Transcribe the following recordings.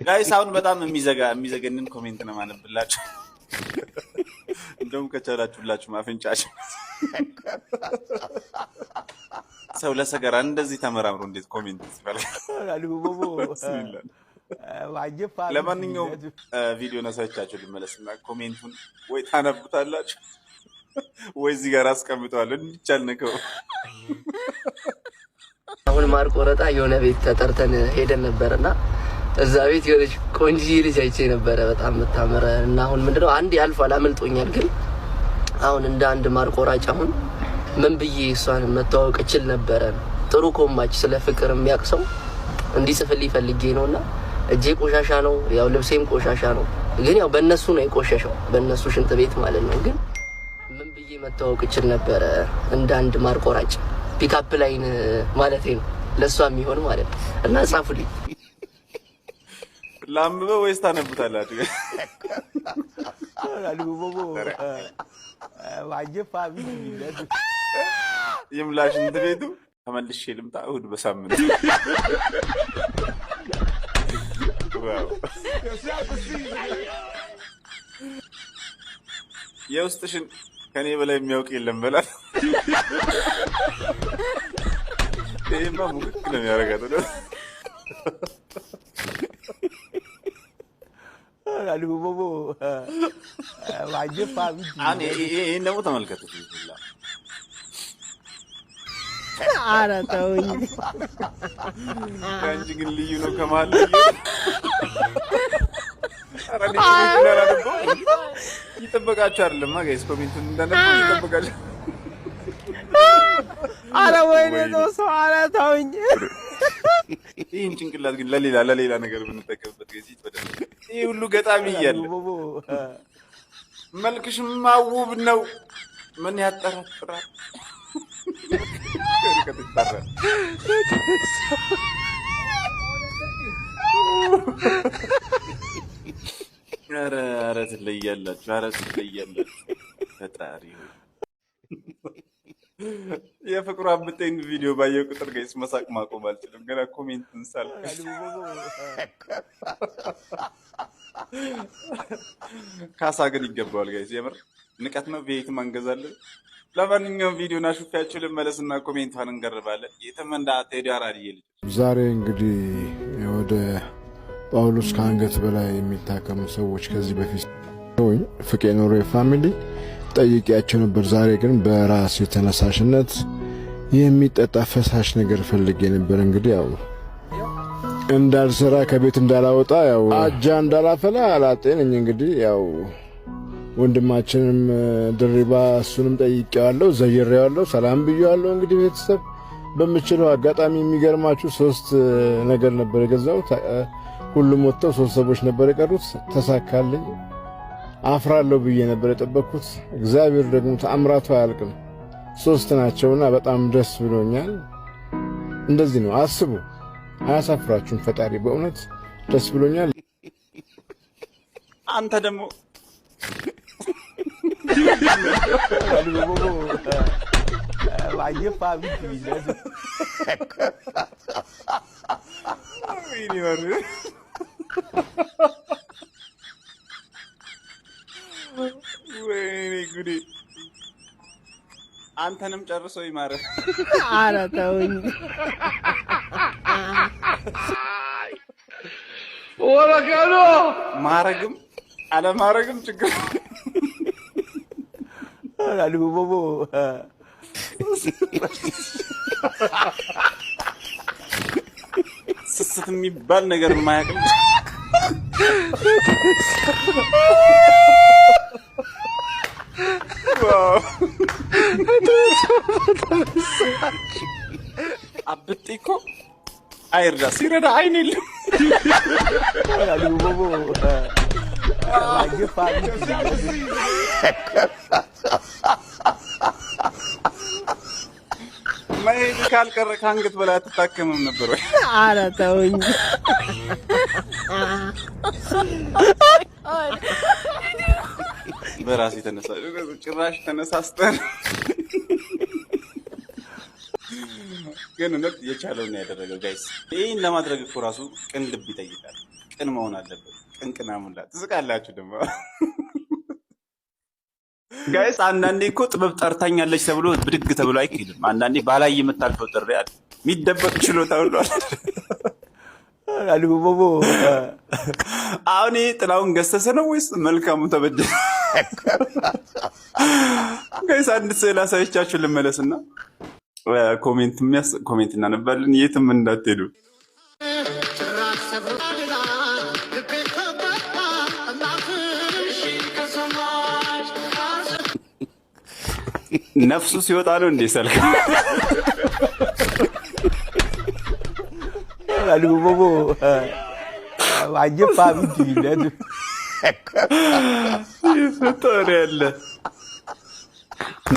ጋይስ አሁን በጣም የሚዘገንን ኮሜንት ነው ማነብላችሁ። እንደውም ከቻላችሁላችሁ ማፍንጫችሁ ሰው ለሰገራ እንደዚህ ተመራምሮ እንዴት ኮሜንት ይጽፋል? ለማንኛውም ቪዲዮ ነሳቻችሁ ልመለስና ኮሜንቱን ወይ ታነቡታላችሁ ወይ እዚህ ጋር አስቀምጠዋለሁ እንዲቻል ነው። አሁን ማር ቆረጣ የሆነ ቤት ተጠርተን ሄደን ነበርና እዛ ቤት የሆነች ቆንጆ ልጅ አይቼ ነበረ በጣም የምታምር እና አሁን ምንድነው አንድ ያልፋል አመልጦኛል። ግን አሁን እንደ አንድ ማር ቆራጭ አሁን ምን ብዬ እሷን መተዋወቅ እችል ነበረ። ጥሩ ኮማች ስለ ፍቅር የሚያቅሰው እንዲጽፍልኝ ፈልጌ ነውና እጄ ቆሻሻ ነው፣ ያው ልብሴም ቆሻሻ ነው። ግን ያው በእነሱ ነው የቆሸሸው፣ በእነሱ ሽንት ቤት ማለት ነው። ግን ምን ብዬ መተዋወቅ እችል ነበረ እንደ አንድ ማር ቆራጭ ፒካፕ ላይን ማለት ነው ለሷ የሚሆን ማለት ነው። እና ጻፉልኝ። ላምበው ወይስ ታነቡታላችሁ? ይምላሽ እንት ቤቱ ተመልሼ ልምጣ እሑድ በሳምንት የውስጥሽን ከኔ በላይ የሚያውቅ የለም በላት። ይሄማ ሙክክ ነው የሚያደርጋት ነው። ይሄን ደግሞ ተመልከቱት። ኧረ ተውኝ። ከአንቺ ግን ልዩ ነው ከመሀል ይጠበቃችሁ አይደለም ጋይስ፣ ኮሜንቱን እንዳነቡ ይጠበቃችሁ። ኧረ ወይኔ ሰው ኧረ ተውኝ። ይህን ጭንቅላት ግን ለሌላ ነገር ብንጠቀምበት ጊዜ በደንብ ይህ ሁሉ ገጣሚ እያለ መልክሽማ ውብ ነው ምን ያጠራጥራል? ኧረ ትለያላችሁ፣ ኧረ ትለያላችሁ። ፈጣሪ የፍቅሩ አብጤን ቪዲዮ ባየው ቁጥር ጋይስ መሳቅ ማቆም አልችልም። ገና ኮሜንትን ሳልከስ ካሳ ግን ይገባዋል ጋይስ፣ የምር ንቀት ነው። ቤት ማንገዛለን። ለማንኛውም ቪዲዮና ሹፊያችሁ ልመለስና ኮሜንቷን እንገርባለን። የተመንዳ ቴዲ አራዲ ልጅ ዛሬ እንግዲህ ወደ ጳውሎስ ከአንገት በላይ የሚታከሙ ሰዎች ከዚህ በፊት ፍቄ ኖሮ ፋሚሊ ጠይቄያቸው ነበር። ዛሬ ግን በራስ የተነሳሽነት የሚጠጣ ፈሳሽ ነገር ፈልጌ ነበር። እንግዲህ ያው እንዳልሰራ ከቤት እንዳላወጣ ያው አጃ እንዳላፈላ አላጤነኝ። እንግዲህ ያው ወንድማችንም ድሪባ እሱንም ጠይቄዋለሁ፣ ዘይሬዋለሁ፣ ሰላም ብዬዋለሁ። እንግዲህ ቤተሰብ በምችለው አጋጣሚ የሚገርማችሁ 3 ነገር ነበር የገዛው። ሁሉም ወጥተው 3 ሰዎች ነበር የቀሩት። ተሳካልኝ። አፍራለሁ ብዬ ነበር የጠበቅኩት። እግዚአብሔር ደግሞ ተአምራቱ አያልቅም። 3 ናቸውና በጣም ደስ ብሎኛል። እንደዚህ ነው አስቡ። አያሳፍራችሁም ፈጣሪ። በእውነት ደስ ብሎኛል። አንተ ደግሞ ወይኔ ጉዴ! አንተንም ጨርሶ ይማረህ። ኧረ ተውኝ። ወለከሎ ማረግም አለማረግም ችግር አልቦቦ ስስት የሚባል ነገር የማያውቅም አብጤ እኮ አይርዳ ሲረዳ አይን የለም። መሄድ ካልቀረ ከአንገት በላይ አትታከምም ነበር ወይ? ኧረ ተውኝ። በራሴ ተነሳ ጭራሽ ተነሳስተን ግን እውነት የቻለውን ያደረገው ጋይስ። ይህን ለማድረግ እኮ ራሱ ቅን ልብ ይጠይቃል። ቅን መሆን አለበት። ቅንቅና ሙላ ትስቃላችሁ ደግሞ ጋይስ። አንዳንዴ እኮ ጥበብ ጠርታኛለች ተብሎ ብድግ ተብሎ አይኬድም። አንዳንዴ ባላይ የምታልፈው ጥሪ አለ። የሚደበቅ ችሎታ ሁሉ አለ። አሁን ጥላውን ገሰሰ ነው ወይስ መልካሙ ተበደለ? ጋይስ አንድ ስዕል አሳይቻችሁ ልመለስና ኮሜንት እናነባለን። የትም እንዳትሄዱ። ነፍሱ ሲወጣ ነው እንዴ ሰልካ አልቦቦ አጀፋ ቢት ይለድ ይፈጠር ያለ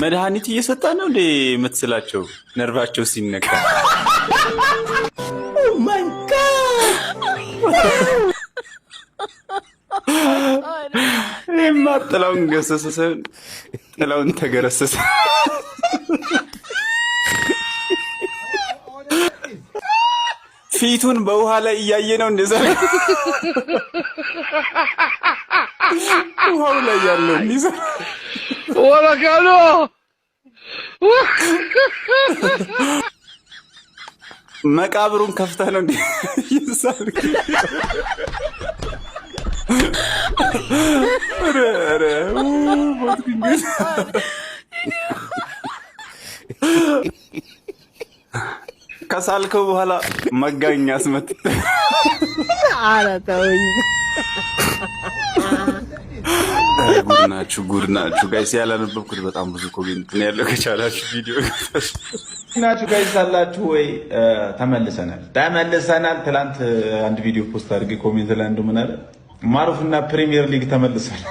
መድኃኒት እየሰጣ ነው እንዴ የምትስላቸው ነርቫቸው ሲነካ። ኦ ማይ ጋድ እማ ጥላውን ገሰሰ ጥላውን ተገረሰሰ። ፊቱን በውሃ ላይ እያየ ነው እንደዛ ውሃው ላይ ያለው እንዲዛ ወላካሎ መቃብሩን ከፍተህ ነው እንዴ ይሳል። ኧረ ከሳልከው በኋላ መጋኛ አስመት። ኧረ ተውኝ። ጉድ ናችሁ ጋይስ። ያላነበብኩት በጣም ብዙ ኮሜንት ነው ያለው። ከቻላችሁ ቪዲዮ ናችሁ ጋይስ አላችሁ ወይ? ተመልሰናል። ትላንት አንድ ቪዲዮ ፖስት አድርጌ ኮሜንት ላይ እንደምን አለ ማሩፍና ፕሪሚየር ሊግ ተመልሰናል።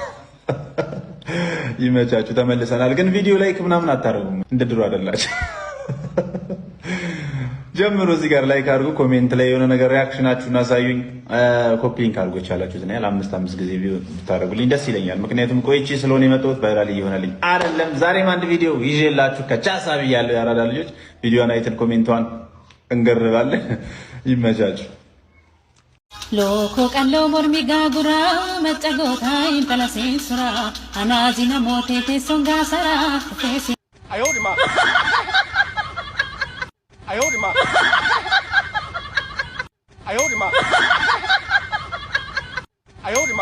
ይመቻችሁ። ተመልሰናል። ግን ቪዲዮ ላይክ ምናምን አታረጉም። እንደ ድሮ አይደላችሁ። ጀምሮ እዚህ ጋር ላይክ አድርጉ። ኮሜንት ላይ የሆነ ነገር ሪያክሽናችሁን አሳዩኝ። ኮፒ ሊንክ አድርጎ ይቻላችሁት ነው ያለ 5 ጊዜ ብታረጉልኝ ደስ ይለኛል። ምክንያቱም ቆይቼ ስለሆነ የመጣሁት ቫይራል እየሆነልኝ አይደለም። ዛሬም አንድ ቪዲዮ ይዤላችሁ ከቻሳ ብያለሁ። ያራዳ ልጆች ቪዲዮን አይተን ኮሜንቷን እንገርባለን። ይመቻችሁ። ሎኮ ቀሎ ሞርሚ ጋጉራ መጨጎታ ኢንተለሴን ሱራ አናጂና ሞቴ ቴሶን ጋሰራ ቴሲ አይወድማ አይወድማ አይወድማ አይወድማ